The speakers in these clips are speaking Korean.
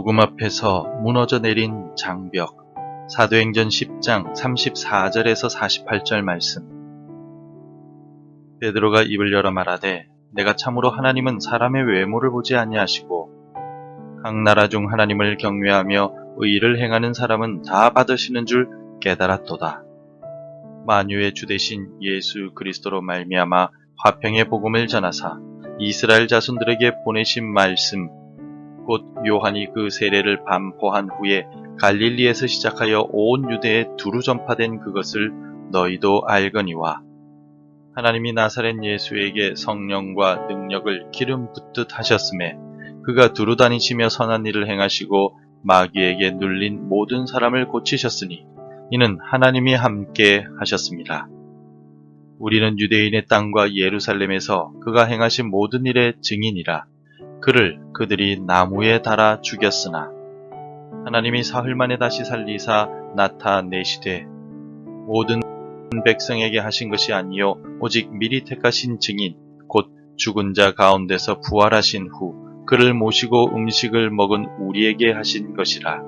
죽음 앞에서 무너져 내린 장벽. 사도행전 10장 34절에서 48절 말씀. 베드로가 입을 열어 말하되 내가 참으로 하나님은 사람의 외모를 보지 아니하시고 각 나라 중 하나님을 경외하며 의를 행하는 사람은 다 받으시는 줄 깨달았도다. 만유의 주 되신 예수 그리스도로 말미암아 화평의 복음을 전하사 이스라엘 자손들에게 보내신 말씀 곧 요한이 그 세례를 반포한 후에 갈릴리에서 시작하여 온 유대에 두루 전파된 그것을 너희도 알거니와 하나님이 나사렛 예수에게 성령과 능력을 기름 붓듯 하셨음에 그가 두루 다니시며 선한 일을 행하시고 마귀에게 눌린 모든 사람을 고치셨으니 이는 하나님이 함께 하셨습니다. 우리는 유대인의 땅과 예루살렘에서 그가 행하신 모든 일의 증인이라. 그를 그들이 나무에 달아 죽였으나 하나님이 사흘 만에 다시 살리사 나타내시되 모든 백성에게 하신 것이 아니요 오직 미리 택하신 증인 곧 죽은 자 가운데서 부활하신 후 그를 모시고 음식을 먹은 우리에게 하신 것이라.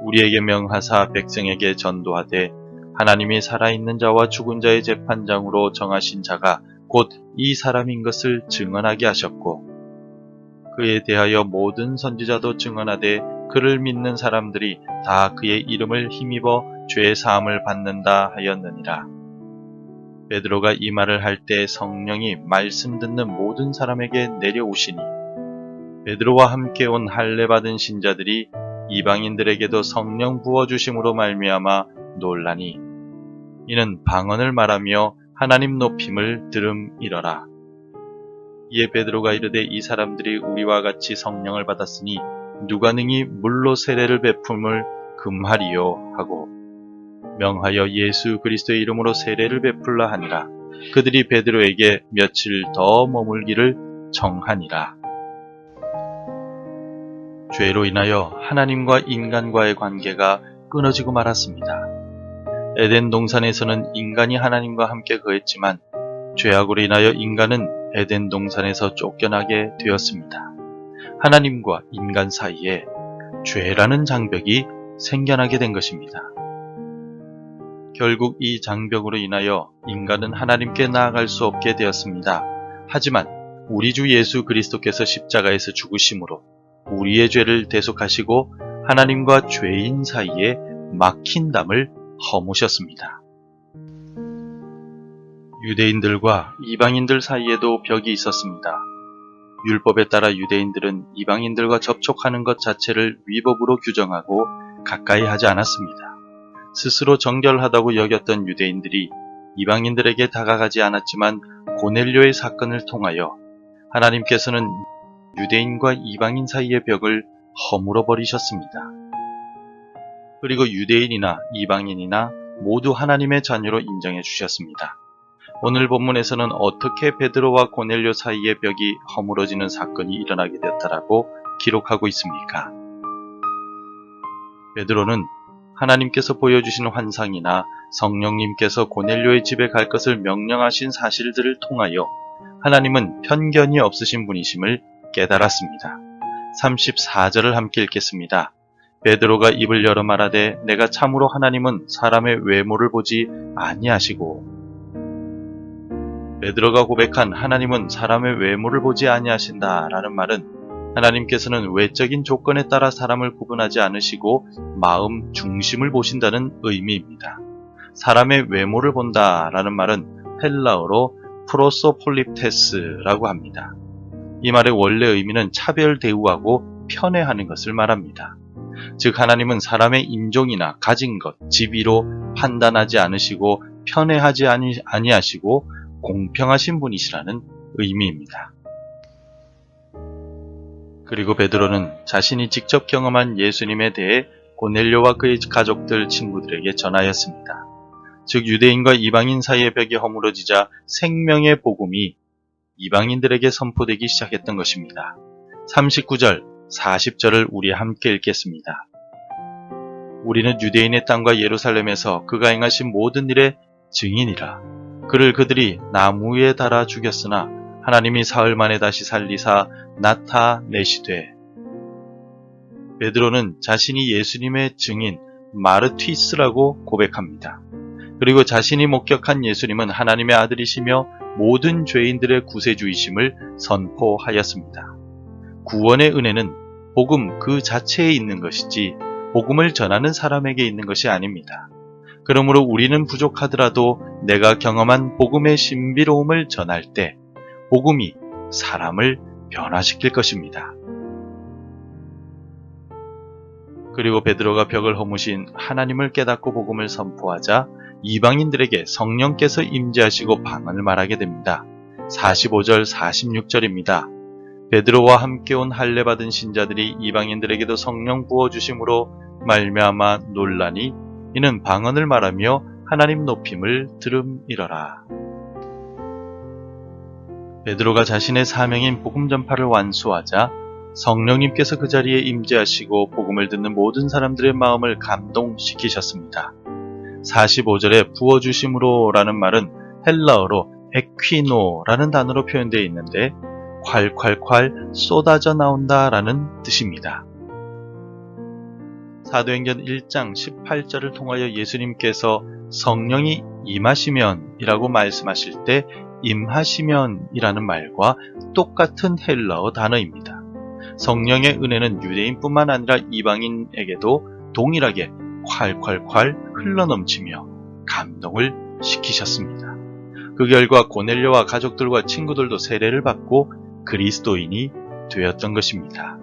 우리에게 명하사 백성에게 전도하되 하나님이 살아있는 자와 죽은 자의 재판장으로 정하신 자가 곧 이 사람인 것을 증언하게 하셨고 그에 대하여 모든 선지자도 증언하되 그를 믿는 사람들이 다 그의 이름을 힘입어 죄 사함을 받는다 하였느니라. 베드로가 이 말을 할 때 성령이 말씀 듣는 모든 사람에게 내려오시니 베드로와 함께 온 할례 받은 신자들이 이방인들에게도 성령 부어주심으로 말미암아 놀라니 이는 방언을 말하며 하나님 높임을 들음이러라. 이에 베드로가 이르되 이 사람들이 우리와 같이 성령을 받았으니 누가 능히 물로 세례를 베품을 금하리요 하고 명하여 예수 그리스도의 이름으로 세례를 베풀라 하니라. 그들이 베드로에게 며칠 더 머물기를 정하니라. 죄로 인하여 하나님과 인간과의 관계가 끊어지고 말았습니다. 에덴 동산에서는 인간이 하나님과 함께 거했지만 죄악으로 인하여 인간은 에덴 동산에서 쫓겨나게 되었습니다. 하나님과 인간 사이에 죄라는 장벽이 생겨나게 된 것입니다. 결국 이 장벽으로 인하여 인간은 하나님께 나아갈 수 없게 되었습니다. 하지만 우리 주 예수 그리스도께서 십자가에서 죽으심으로 우리의 죄를 대속하시고 하나님과 죄인 사이에 막힌 담을 허무셨습니다. 유대인들과 이방인들 사이에도 벽이 있었습니다. 율법에 따라 유대인들은 이방인들과 접촉하는 것 자체를 위법으로 규정하고 가까이 하지 않았습니다. 스스로 정결하다고 여겼던 유대인들이 이방인들에게 다가가지 않았지만 고넬료의 사건을 통하여 하나님께서는 유대인과 이방인 사이의 벽을 허물어 버리셨습니다. 그리고 유대인이나 이방인이나 모두 하나님의 자녀로 인정해 주셨습니다. 오늘 본문에서는 어떻게 베드로와 고넬료 사이의 벽이 허물어지는 사건이 일어나게 되었다라고 기록하고 있습니까? 베드로는 하나님께서 보여주신 환상이나 성령님께서 고넬료의 집에 갈 것을 명령하신 사실들을 통하여 하나님은 편견이 없으신 분이심을 깨달았습니다. 34절을 함께 읽겠습니다. 베드로가 입을 열어 말하되 내가 참으로 하나님은 사람의 외모를 보지 아니하시고. 베드로가 고백한 하나님은 사람의 외모를 보지 아니하신다 라는 말은 하나님께서는 외적인 조건에 따라 사람을 구분하지 않으시고 마음 중심을 보신다는 의미입니다. 사람의 외모를 본다 라는 말은 헬라어로 프로소폴립테스라고 합니다. 이 말의 원래 의미는 차별 대우하고 편애하는 것을 말합니다. 즉 하나님은 사람의 인종이나 가진 것, 지위로 판단하지 않으시고 편애하지 아니하시고 공평하신 분이시라는 의미입니다. 그리고 베드로는 자신이 직접 경험한 예수님에 대해 고넬료와 그의 가족들, 친구들에게 전하였습니다. 즉 유대인과 이방인 사이의 벽이 허물어지자 생명의 복음이 이방인들에게 선포되기 시작했던 것입니다. 39절, 40절을 우리 함께 읽겠습니다. 우리는 유대인의 땅과 예루살렘에서 그가 행하신 모든 일의 증인이라. 그를 그들이 나무에 달아 죽였으나 하나님이 사흘 만에 다시 살리사 나타내시되. 베드로는 자신이 예수님의 증인 마르튀스라고 고백합니다. 그리고 자신이 목격한 예수님은 하나님의 아들이시며 모든 죄인들의 구세주이심을 선포하였습니다. 구원의 은혜는 복음 그 자체에 있는 것이지 복음을 전하는 사람에게 있는 것이 아닙니다. 그러므로 우리는 부족하더라도 내가 경험한 복음의 신비로움을 전할 때 복음이 사람을 변화시킬 것입니다. 그리고 베드로가 벽을 허무신 하나님을 깨닫고 복음을 선포하자 이방인들에게 성령께서 임재하시고 방언을 말하게 됩니다. 45절 46절입니다. 베드로와 함께 온 할례 받은 신자들이 이방인들에게도 성령 부어주심으로 말미암아 놀라니 이는 방언을 말하며 하나님 높임을 들음이러라. 베드로가 자신의 사명인 복음 전파를 완수하자 성령님께서 그 자리에 임재하시고 복음을 듣는 모든 사람들의 마음을 감동시키셨습니다. 45절에 부어주심으로 라는 말은 헬라어로 에퀴노라는 단어로 표현되어 있는데 콸콸콸 쏟아져 나온다 라는 뜻입니다. 사도행전 1장 18절을 통하여 예수님께서 성령이 임하시면 이라고 말씀하실 때 임하시면 이라는 말과 똑같은 헬라어 단어입니다. 성령의 은혜는 유대인뿐만 아니라 이방인에게도 동일하게 콸콸콸 흘러넘치며 감동을 시키셨습니다. 그 결과 고넬료와 가족들과 친구들도 세례를 받고 그리스도인이 되었던 것입니다.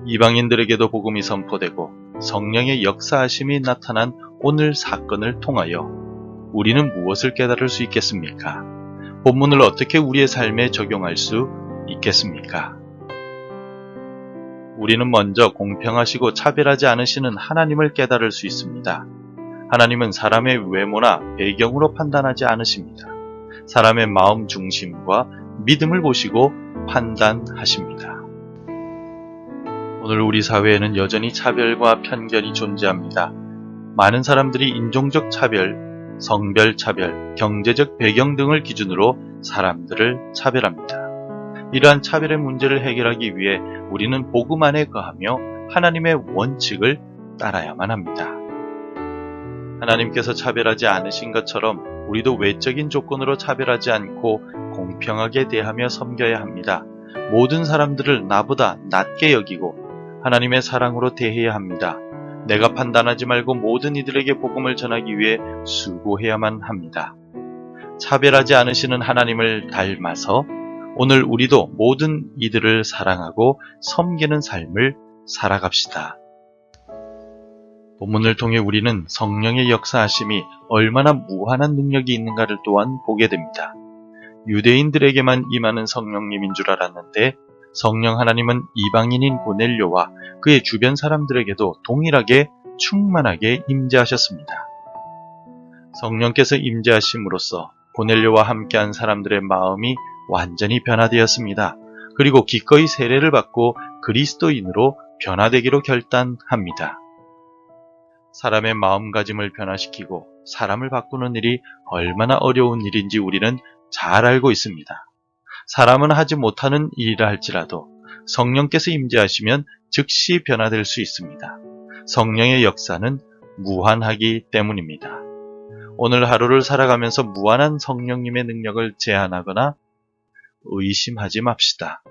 이방인들에게도 복음이 선포되고 성령의 역사하심이 나타난 오늘 사건을 통하여 우리는 무엇을 깨달을 수 있겠습니까? 본문을 어떻게 우리의 삶에 적용할 수 있겠습니까? 우리는 먼저 공평하시고 차별하지 않으시는 하나님을 깨달을 수 있습니다. 하나님은 사람의 외모나 배경으로 판단하지 않으십니다. 사람의 마음 중심과 믿음을 보시고 판단하십니다. 오늘 우리 사회에는 여전히 차별과 편견이 존재합니다. 많은 사람들이 인종적 차별, 성별 차별, 경제적 배경 등을 기준으로 사람들을 차별합니다. 이러한 차별의 문제를 해결하기 위해 우리는 복음 안에 거하며 하나님의 원칙을 따라야만 합니다. 하나님께서 차별하지 않으신 것처럼 우리도 외적인 조건으로 차별하지 않고 공평하게 대하며 섬겨야 합니다. 모든 사람들을 나보다 낮게 여기고 하나님의 사랑으로 대해야 합니다. 내가 판단하지 말고 모든 이들에게 복음을 전하기 위해 수고해야만 합니다. 차별하지 않으시는 하나님을 닮아서 오늘 우리도 모든 이들을 사랑하고 섬기는 삶을 살아갑시다. 본문을 통해 우리는 성령의 역사하심이 얼마나 무한한 능력이 있는가를 또한 보게 됩니다. 유대인들에게만 임하는 성령님인 줄 알았는데 성령 하나님은 이방인인 고넬료와 그의 주변 사람들에게도 동일하게 충만하게 임재하셨습니다. 성령께서 임재하심으로써 고넬료와 함께한 사람들의 마음이 완전히 변화되었습니다. 그리고 기꺼이 세례를 받고 그리스도인으로 변화되기로 결단합니다. 사람의 마음가짐을 변화시키고 사람을 바꾸는 일이 얼마나 어려운 일인지 우리는 잘 알고 있습니다. 사람은 하지 못하는 일이라 할지라도 성령께서 임재하시면 즉시 변화될 수 있습니다. 성령의 역사는 무한하기 때문입니다. 오늘 하루를 살아가면서 무한한 성령님의 능력을 제한하거나 의심하지 맙시다.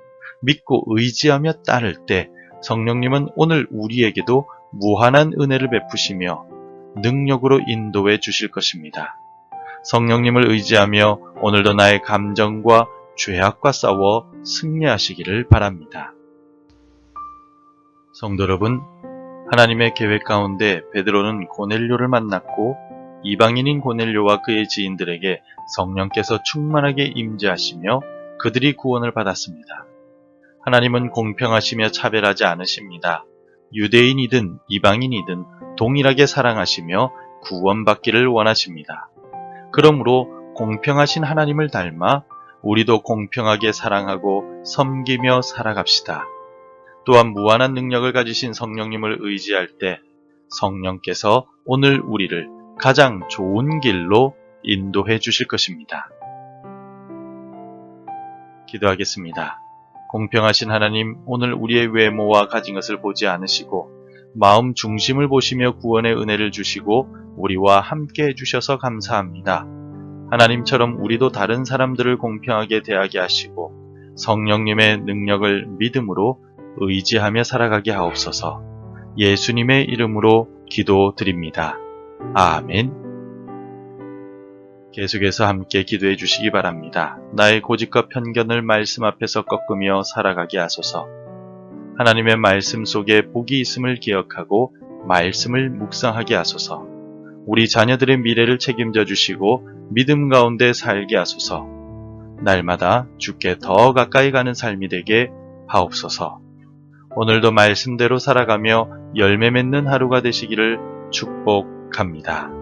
믿고 의지하며 따를 때 성령님은 오늘 우리에게도 무한한 은혜를 베푸시며 능력으로 인도해 주실 것입니다. 성령님을 의지하며 오늘도 나의 감정과 죄악과 싸워 승리하시기를 바랍니다. 성도 여러분, 하나님의 계획 가운데 베드로는 고넬료를 만났고 이방인인 고넬료와 그의 지인들에게 성령께서 충만하게 임재하시며 그들이 구원을 받았습니다. 하나님은 공평하시며 차별하지 않으십니다. 유대인이든 이방인이든 동일하게 사랑하시며 구원받기를 원하십니다. 그러므로 공평하신 하나님을 닮아 우리도 공평하게 사랑하고 섬기며 살아갑시다. 또한 무한한 능력을 가지신 성령님을 의지할 때 성령께서 오늘 우리를 가장 좋은 길로 인도해 주실 것입니다. 기도하겠습니다. 공평하신 하나님, 오늘 우리의 외모와 가진 것을 보지 않으시고 마음 중심을 보시며 구원의 은혜를 주시고 우리와 함께 해주셔서 감사합니다. 하나님처럼 우리도 다른 사람들을 공평하게 대하게 하시고 성령님의 능력을 믿음으로 의지하며 살아가게 하옵소서. 예수님의 이름으로 기도드립니다. 아멘. 계속해서 함께 기도해 주시기 바랍니다. 나의 고집과 편견을 말씀 앞에서 꺾으며 살아가게 하소서. 하나님의 말씀 속에 복이 있음을 기억하고 말씀을 묵상하게 하소서. 우리 자녀들의 미래를 책임져 주시고 믿음 가운데 살게 하소서. 날마다 주께 더 가까이 가는 삶이 되게 하옵소서. 오늘도 말씀대로 살아가며 열매 맺는 하루가 되시기를 축복합니다.